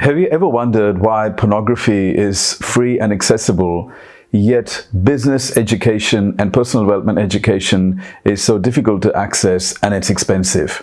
Have you ever wondered why pornography is free and accessible, yet business education and personal development education is so difficult to access and it's expensive?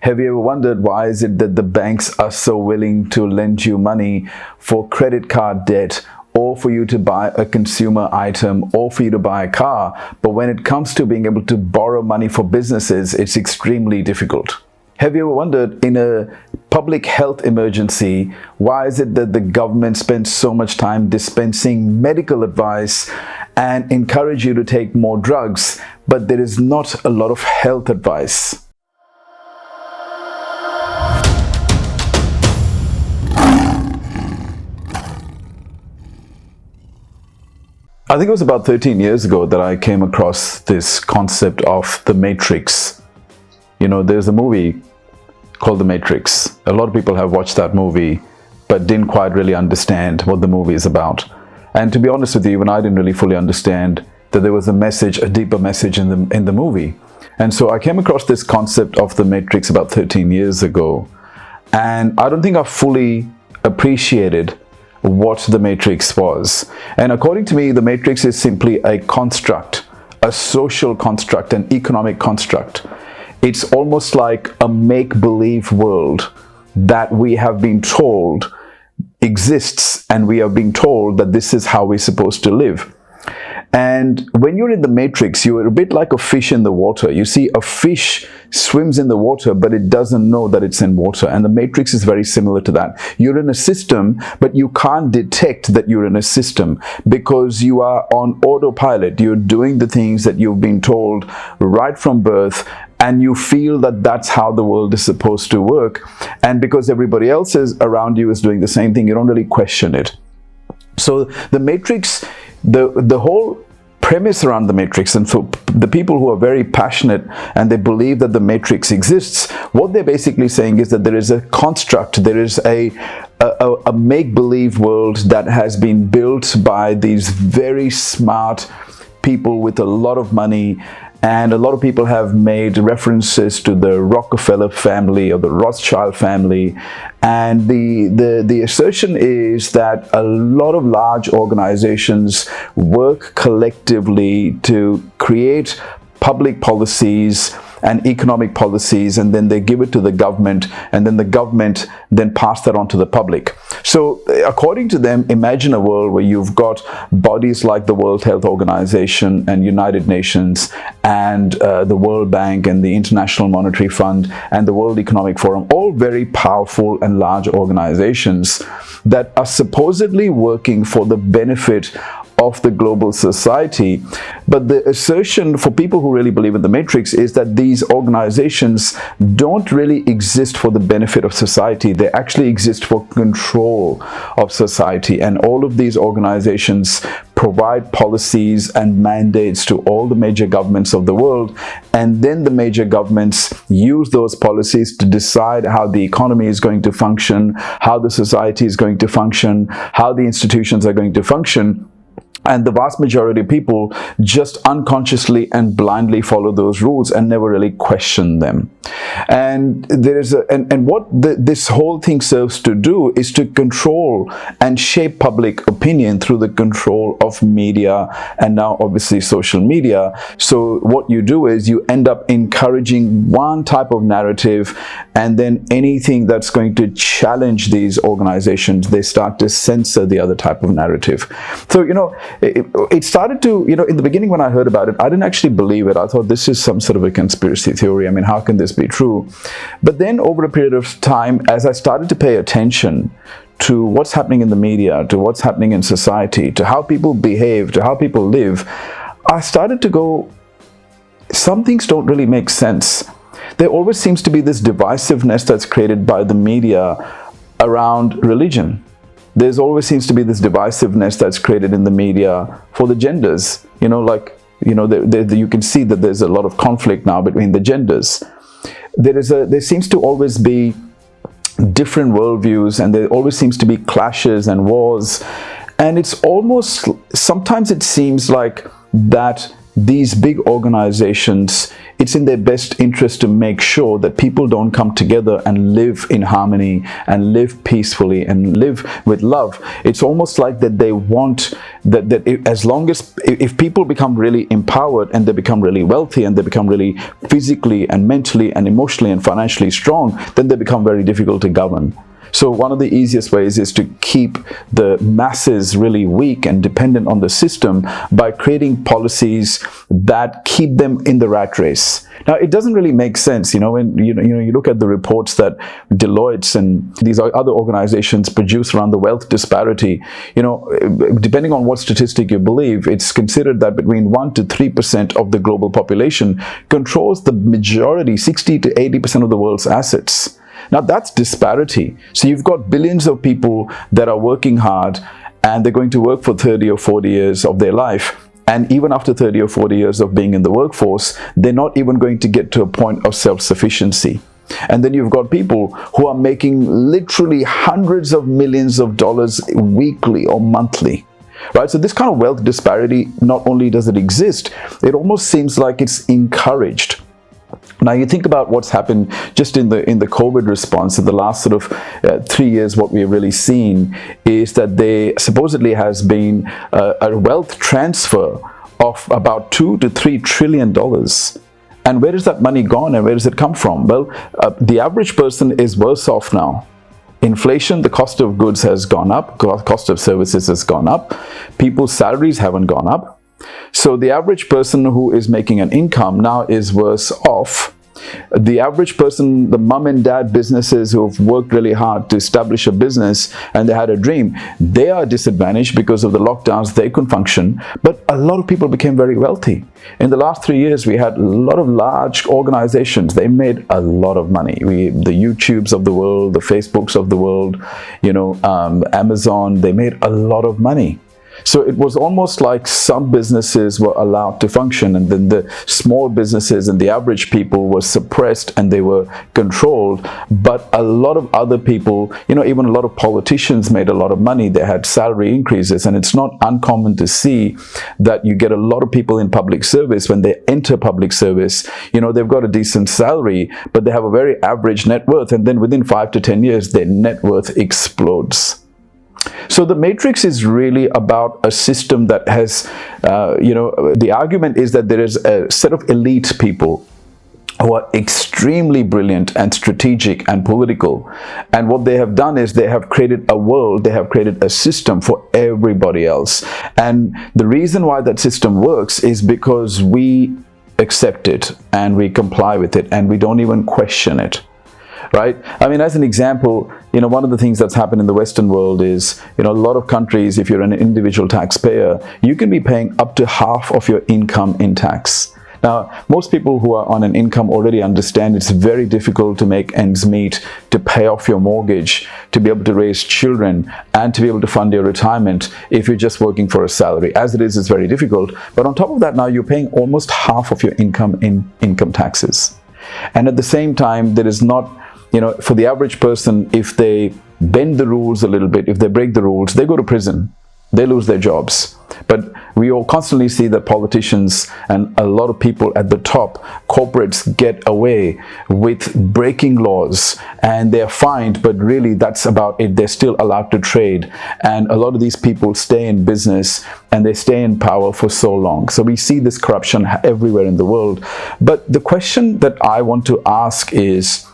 Have you ever wondered why is it that the banks are so willing to lend you money for credit card debt, or for you to buy a consumer item, or for you to buy a car, but when it comes to being able to borrow money for businesses, it's extremely difficult? Have you ever wondered, in a public health emergency, why is it that the government spends so much time dispensing medical advice and encourage you to take more drugs, but there is not a lot of health advice? I think it was about 13 years ago that I came across this concept of the Matrix. You know, there's a movie called The Matrix. A lot of people have watched that movie, but didn't quite really understand what the movie is about. And to be honest with you, even I didn't really fully understand that there was a message, a deeper message in the movie. And so I came across this concept of The Matrix about 13 years ago. And I don't think I fully appreciated what the Matrix was. And according to me, the Matrix is simply a construct, a social construct, an economic construct. It's almost like a make-believe world that we have been told exists, and we are being told that this is how we're supposed to live. And when you're in the Matrix, you're a bit like a fish in the water. You see, a fish swims in the water, but it doesn't know that it's in water. And the Matrix is very similar to that. You're in a system, but you can't detect that you're in a system because you are on autopilot. You're doing the things that you've been told right from birth, and you feel that that's how the world is supposed to work. And because everybody else is around you is doing the same thing, you don't really question it. So the Matrix, the whole premise around the Matrix, and for the people who are very passionate and they believe that the Matrix exists, what they're basically saying is that there is a construct, there is a make-believe world that has been built by these very smart people with a lot of money. And a lot of people have made references to the Rockefeller family or the Rothschild family. And the assertion is that a lot of large organizations work collectively to create public policies and economic policies, and then they give it to the government, and then the government then pass that on to the public. So according to them, imagine a world where you've got bodies like the World Health Organization and United Nations and the World Bank and the International Monetary Fund and the World Economic Forum, all very powerful and large organizations that are supposedly working for the benefit of the global society. But the assertion for people who really believe in the Matrix is that these organizations don't really exist for the benefit of society. They actually exist for control of society. And all of these organizations provide policies and mandates to all the major governments of the world. And then the major governments use those policies to decide how the economy is going to function, how the society is going to function, how the institutions are going to function. And the vast majority of people just unconsciously and blindly follow those rules and never really question them. And there is what this whole thing serves to do is to control and shape public opinion through the control of media, and now obviously social media. So what you do is you end up encouraging one type of narrative, and then anything that's going to challenge these organizations, they start to censor the other type of narrative. So, you know, it started to, you know, in the beginning when I heard about it, I didn't actually believe it. I thought this is some sort of a conspiracy theory. I mean, how can this be true? But then over a period of time, as I started to pay attention to what's happening in the media, to what's happening in society, to how people behave, to how people live, I started to go, some things don't really make sense. There always seems to be this divisiveness that's created by the media around religion. There's always seems to be this divisiveness that's created in the media for the genders. You know, like, you know, you can see that there's a lot of conflict now between the genders. There seems to always be different worldviews, and there always seems to be clashes and wars. And it's almost, sometimes it seems like that these big organizations it's in their best interest to make sure that people don't come together and live in harmony and live peacefully and live with love. It's almost like that they want that as long as if people become really empowered and they become really wealthy and they become really physically and mentally and emotionally and financially strong, then they become very difficult to govern. So one of the easiest ways is to keep the masses really weak and dependent on the system by creating policies that keep them in the rat race. Now, it doesn't really make sense, when you look at the reports that Deloitte and these other organizations produce around the wealth disparity. Depending on what statistic you believe, it's considered that between 1 to 3% of the global population controls the majority, 60 to 80% of the world's assets. Now that's disparity. So you've got billions of people that are working hard and they're going to work for 30 or 40 years of their life. And even after 30 or 40 years of being in the workforce, they're not even going to get to a point of self-sufficiency. And then you've got people who are making literally hundreds of millions of dollars weekly or monthly. Right? So this kind of wealth disparity, not only does it exist, it almost seems like it's encouraged. Now you think about what's happened just in the COVID response in the last sort of 3 years. What we've really seen is that there supposedly has been a wealth transfer of about $2 to $3 trillion. And where is that money gone and where does it come from? Well, the average person is worse off now. Inflation, the cost of goods has gone up, cost of services has gone up, people's salaries haven't gone up. So the average person who is making an income now is worse off. The average person, the mom and dad businesses who have worked really hard to establish a business and they had a dream, they are disadvantaged because of the lockdowns. They couldn't function, but a lot of people became very wealthy. In the last 3 years, we had a lot of large organizations. They made a lot of money. The YouTubes of the world, the Facebooks of the world, Amazon, they made a lot of money. So it was almost like some businesses were allowed to function and then the small businesses and the average people were suppressed and they were controlled. But a lot of other people, even a lot of politicians made a lot of money. They had salary increases, and it's not uncommon to see that you get a lot of people in public service. When they enter public service, they've got a decent salary, but they have a very average net worth. And then within 5 to 10 years, their net worth explodes. So the matrix is really about a system that has, the argument is that there is a set of elite people who are extremely brilliant and strategic and political. And what they have done is they have created a world, they have created a system for everybody else. And the reason why that system works is because we accept it and we comply with it and we don't even question it. Right? I mean, as an example, one of the things that's happened in the Western world is, a lot of countries, if you're an individual taxpayer, you can be paying up to half of your income in tax. Now, most people who are on an income already understand it's very difficult to make ends meet, to pay off your mortgage, to be able to raise children, and to be able to fund your retirement if you're just working for a salary. As it is, it's very difficult. But on top of that, now you're paying almost half of your income in income taxes. And at the same time, there is not, for the average person, if they bend the rules a little bit, if they break the rules, they go to prison. They lose their jobs. But we all constantly see that politicians and a lot of people at the top, corporates, get away with breaking laws and they're fined, but really that's about it. They're still allowed to trade. And a lot of these people stay in business and they stay in power for so long. So we see this corruption everywhere in the world. But the question that I want to ask is,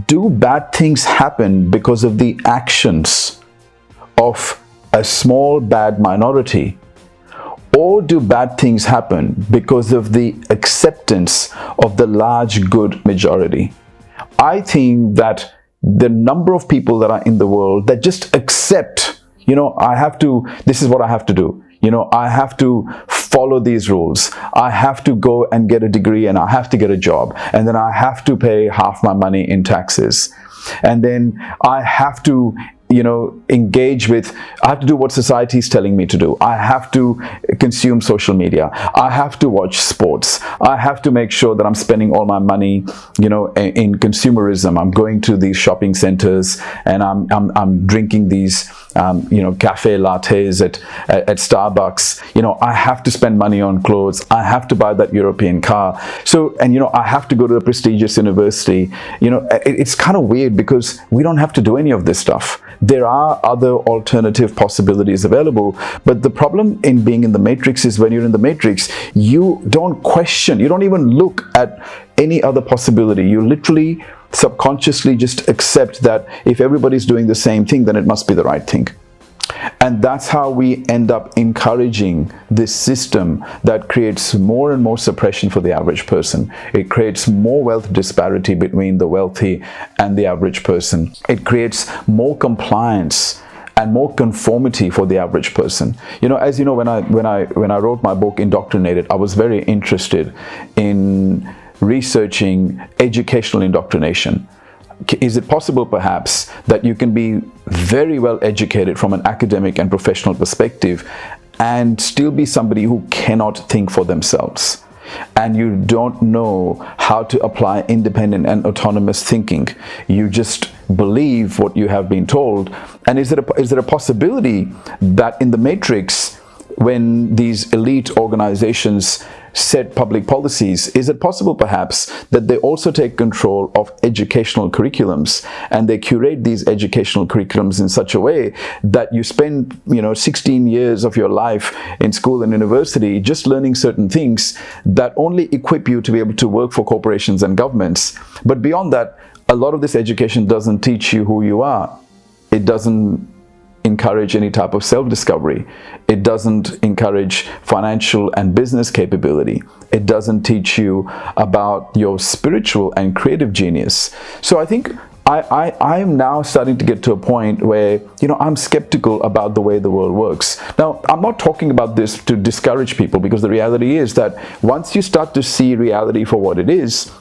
do bad things happen because of the actions of a small bad minority? Or do bad things happen because of the acceptance of the large good majority? I think that the number of people that are in the world that just accept, this is what I have to do. I have to follow these rules. I have to go and get a degree and I have to get a job. And then I have to pay half my money in taxes. And then I have to engage with, I have to do what society is telling me to do. I have to consume social media. I have to watch sports. I have to make sure that I'm spending all my money, in consumerism. I'm going to these shopping centers and I'm drinking these, cafe lattes at Starbucks. I have to spend money on clothes. I have to buy that European car. So, and I have to go to a prestigious university. It's kind of weird because we don't have to do any of this stuff. There are other alternative possibilities available, but the problem in being in the matrix is when you're in the matrix, you don't question, you don't even look at any other possibility. You literally subconsciously just accept that if everybody's doing the same thing, then it must be the right thing. And that's how we end up encouraging this system that creates more and more suppression for the average person. It creates more wealth disparity between the wealthy and the average person. It creates more compliance and more conformity for the average person. As you know, when I wrote my book Indoctrinated, I was very interested in researching educational indoctrination. Is it possible perhaps that you can be very well educated from an academic and professional perspective and still be somebody who cannot think for themselves, and you don't know how to apply independent and autonomous thinking? You just believe what you have been told. And is there a possibility that in the matrix, when these elite organizations set public policies, is it possible perhaps that they also take control of educational curriculums and they curate these educational curriculums in such a way that you spend 16 years of your life in school and university just learning certain things that only equip you to be able to work for corporations and governments, but beyond that, a lot of this education doesn't teach you who you are. It doesn't encourage any type of self-discovery. It doesn't encourage financial and business capability. It doesn't teach you about your spiritual and creative genius. So I think I am now starting to get to a point where, I'm skeptical about the way the world works. Now, I'm not talking about this to discourage people, because the reality is that once you start to see reality for what it is,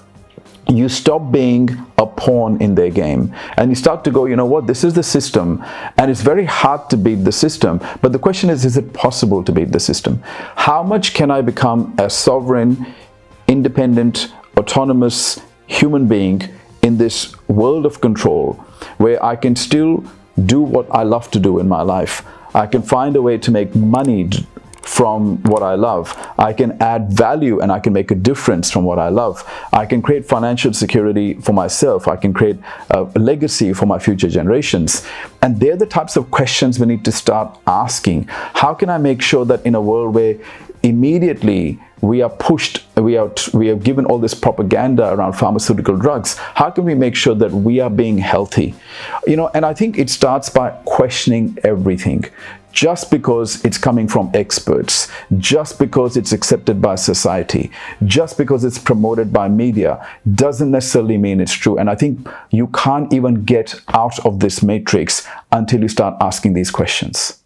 you stop being a pawn in their game and you start to go, this is the system and it's very hard to beat the system. But the question is it possible to beat the system? How much can I become a sovereign, independent, autonomous human being in this world of control where I can still do what I love to do in my life? I can find a way to make money from what I love. I can add value and I can make a difference from what I love. I can create financial security for myself. I can create a legacy for my future generations. And they're the types of questions we need to start asking. How can I make sure that in a world where immediately we are pushed, we are given all this propaganda around pharmaceutical drugs, how can we make sure that we are being healthy? And I think it starts by questioning everything. Just because it's coming from experts, just because it's accepted by society, just because it's promoted by media, doesn't necessarily mean it's true. And I think you can't even get out of this matrix until you start asking these questions.